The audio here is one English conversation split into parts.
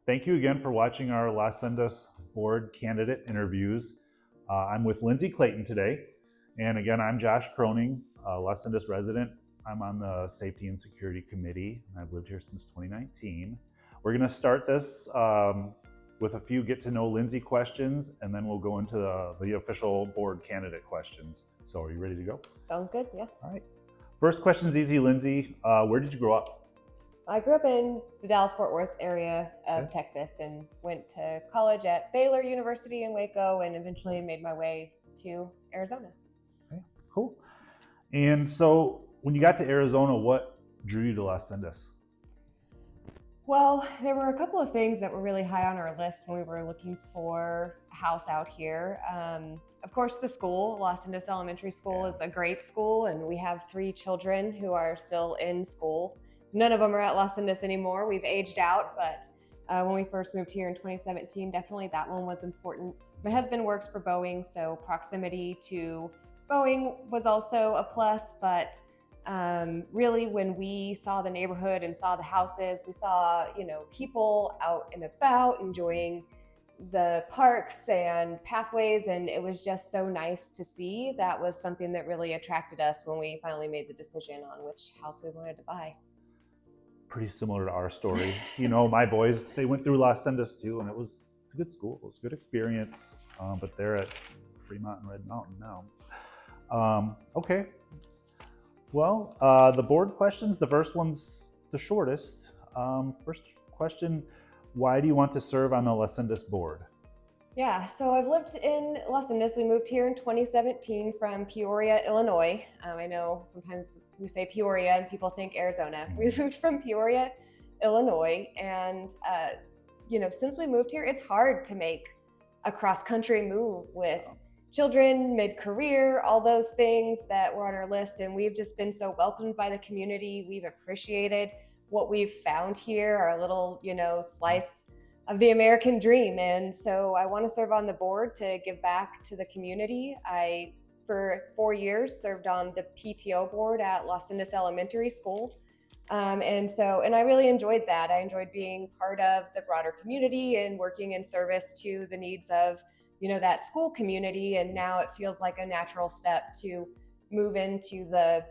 Thank you again for watching our Las Sendas board candidate interviews. I'm with Lindsey Clayton today. And again, I'm Josh Croning, Las Sendas resident. I'm on the Safety and Security Committee, and I've lived here since 2019. We're going to start this with a few get to know Lindsey questions, and then we'll go into the official board candidate questions. So are you ready to go? Sounds good, yeah. All right. First question's easy, Lindsey. Where did you grow up? I grew up in the Dallas-Fort Worth area of Texas and went to college at Baylor University in Waco and eventually made my way to Arizona. Okay, cool. And so when you got to Arizona, what drew you to Las Sendas? Well, there were a couple of things that were really high on our list when we were looking for a house out here. Of course, the school, Las Sendas Elementary School, is a great school, and we have 3 children who are still in school. None of them are at Las Sendas anymore. We've aged out, but when we first moved here in 2017, definitely that one was important. My husband works for Boeing, so proximity to Boeing was also a plus, but really when we saw the neighborhood and saw the houses, we saw, people out and about enjoying the parks and pathways, and it was just so nice to see. That was something that really attracted us when we finally made the decision on which house we wanted to buy. Pretty similar to our story. My boys, they went through Las Sendas too, and it's a good school. It was a good experience, but they're at Fremont and Red Mountain now. Okay. Well, the board questions, the first one's the shortest. First question, why do you want to serve on the Las Sendas board? Yeah, so I've lived in Las Sendas. We moved here in 2017 from Peoria, Illinois. I know sometimes we say Peoria and people think Arizona. We moved from Peoria, Illinois, and since we moved here, it's hard to make a cross-country move with children, mid-career, all those things that were on our list, and we've just been so welcomed by the community. We've appreciated what we've found here, our little, slice of the American dream. And so I want to serve on the board to give back to the community. I, for 4 years, served on the PTO board at Las Sendas Elementary School. And I really enjoyed that. I enjoyed being part of the broader community and working in service to the needs of, that school community. And now it feels like a natural step to move into the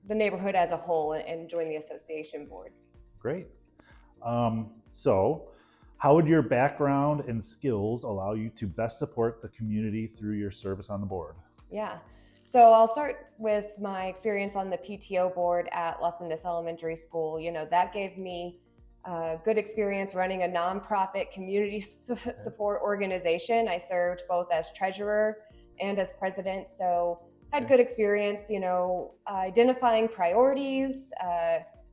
neighborhood as a whole and join the association board. Great. So how would your background and skills allow you to best support the community through your service on the board? Yeah. So I'll start with my experience on the PTO board at Las Sendas Elementary School. That gave me a good experience running a nonprofit community support organization. I served both as treasurer and as president, so had good experience, identifying priorities,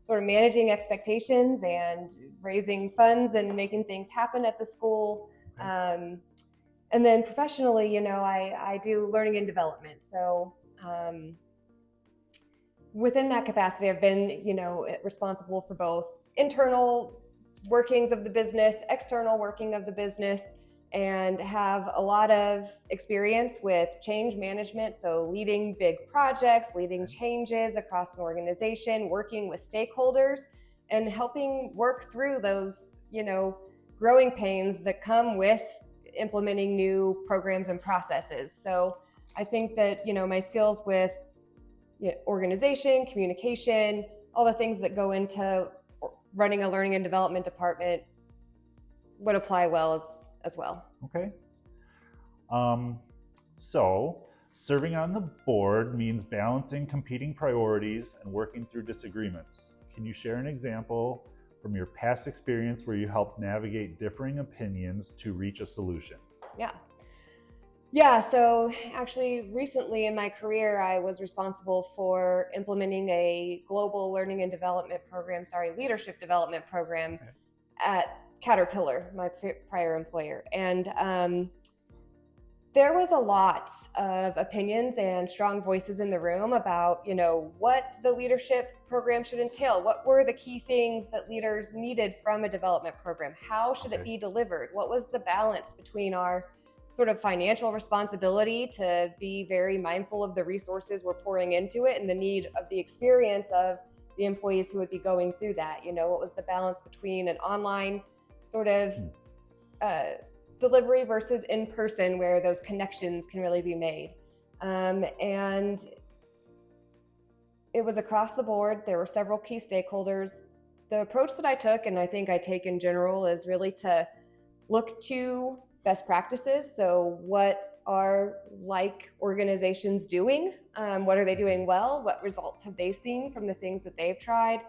sort of managing expectations and raising funds and making things happen at the school. And then professionally, I do learning and development. So within that capacity, I've been, responsible for both internal workings of the business, external working of the business, and have a lot of experience with change management. So leading big projects, leading changes across an organization, working with stakeholders, and helping work through those, growing pains that come with implementing new programs and processes. So I think that, my skills with organization, communication, all the things that go into running a learning and development department would apply well as well. Okay. So serving on the board means balancing competing priorities and working through disagreements. Can you share an example from your past experience where you helped navigate differing opinions to reach a solution? Yeah, so actually recently in my career, I was responsible for implementing a global learning and development program, leadership development program at Caterpillar, my prior employer. And there was a lot of opinions and strong voices in the room about, what the leadership program should entail. What were the key things that leaders needed from a development program? How should it be delivered? What was the balance between our sort of financial responsibility to be very mindful of the resources we're pouring into it and the need of the experience of the employees who would be going through that? What was the balance between an online sort of delivery versus in person, where those connections can really be made. And it was across the board. There were several key stakeholders. The approach that I took, and I think I take in general, is really to look to best practices. So what are like organizations doing? What are they doing well? What results have they seen from the things that they've tried?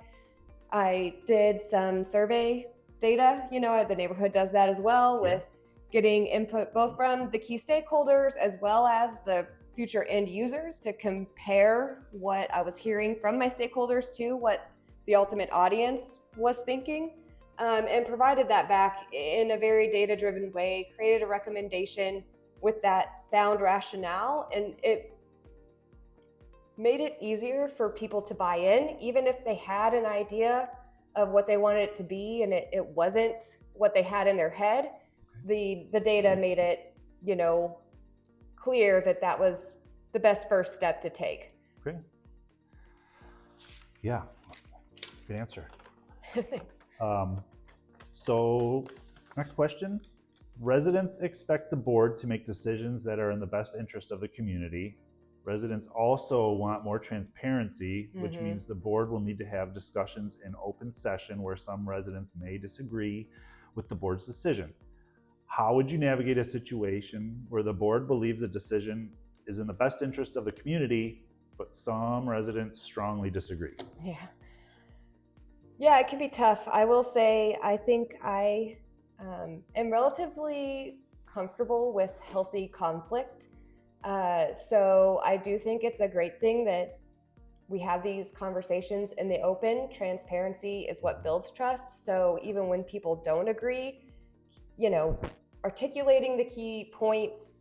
I did some survey data, the neighborhood does that as well, with getting input both from the key stakeholders as well as the future end users to compare what I was hearing from my stakeholders to what the ultimate audience was thinking, and provided that back in a very data-driven way, created a recommendation with that sound rationale, and it made it easier for people to buy in, even if they had an idea of what they wanted it to be and it wasn't what they had in their head. The data made it, clear that that was the best first step to take. Great. Yeah, good answer. Thanks. So next question. Residents expect the board to make decisions that are in the best interest of the community. Residents also want more transparency, which means the board will need to have discussions in open session where some residents may disagree with the board's decision. How would you navigate a situation where the board believes a decision is in the best interest of the community, but some residents strongly disagree? Yeah, it can be tough. I will say, I think I am relatively comfortable with healthy conflict. So I do think it's a great thing that we have these conversations in the open. Transparency is what builds trust. So even when people don't agree, articulating the key points,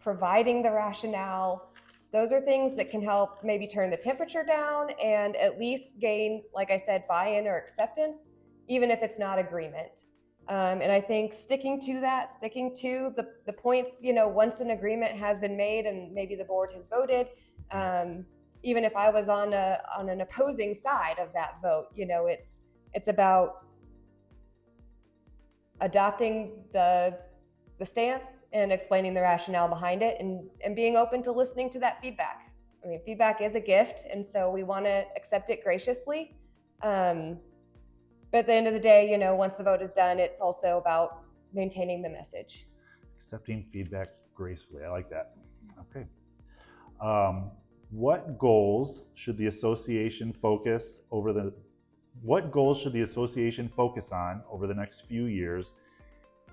providing the rationale, those are things that can help maybe turn the temperature down and at least gain, like I said, buy-in or acceptance, even if it's not agreement. And I think sticking to the points, once an agreement has been made and maybe the board has voted, even if I was on an opposing side of that vote, it's about adopting the stance and explaining the rationale behind it, and being open to listening to that feedback. I mean, feedback is a gift, and so we want to accept it graciously. But at the end of the day, once the vote is done, it's also about maintaining the message. Accepting feedback gracefully. I like that. Okay. What goals should the association focus on over the next few years,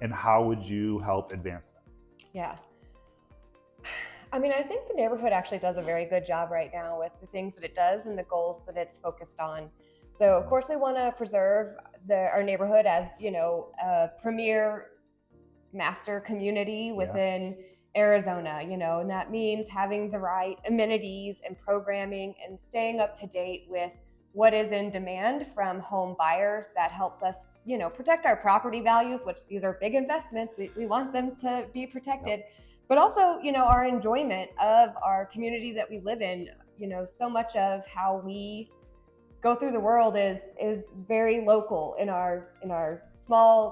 and how would you help advance them? Yeah. I mean, I think the neighborhood actually does a very good job right now with the things that it does and the goals that it's focused on. So of course we want to preserve our neighborhood as, a premier master community within Arizona, and that means having the right amenities and programming and staying up to date with what is in demand from home buyers. That helps us, protect our property values, which these are big investments. We want them to be protected, but also, our enjoyment of our community that we live in. So much of how we go through the world is very local in our small,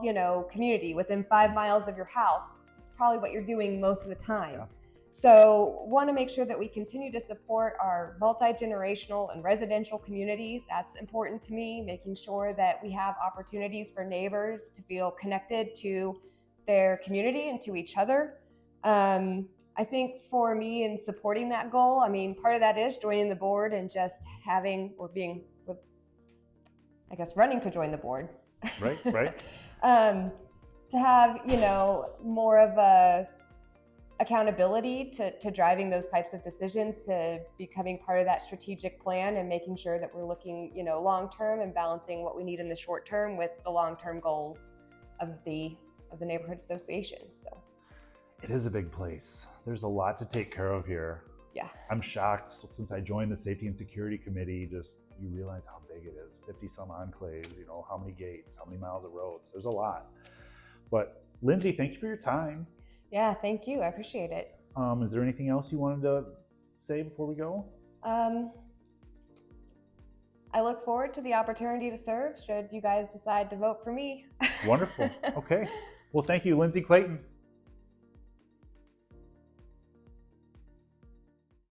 community within 5 miles of your house. It's probably what you're doing most of the time. So want to make sure that we continue to support our multi-generational and residential community. That's important to me, making sure that we have opportunities for neighbors to feel connected to their community and to each other. I think for me in supporting that goal, part of that is joining the board and just running to join the board. Right. To have, more of a accountability to driving those types of decisions, to becoming part of that strategic plan and making sure that we're looking, long-term and balancing what we need in the short term with the long-term goals of the neighborhood association. So it is a big place. There's a lot to take care of here. Yeah. I'm shocked since I joined the Safety and Security Committee, you realize how big it is. 50 some enclaves, how many gates, how many miles of roads. There's a lot. But Lindsey, thank you for your time. Yeah, thank you. I appreciate it. Is there anything else you wanted to say before we go? I look forward to the opportunity to serve should you guys decide to vote for me. Wonderful. Okay. Well, thank you, Lindsey Clayton.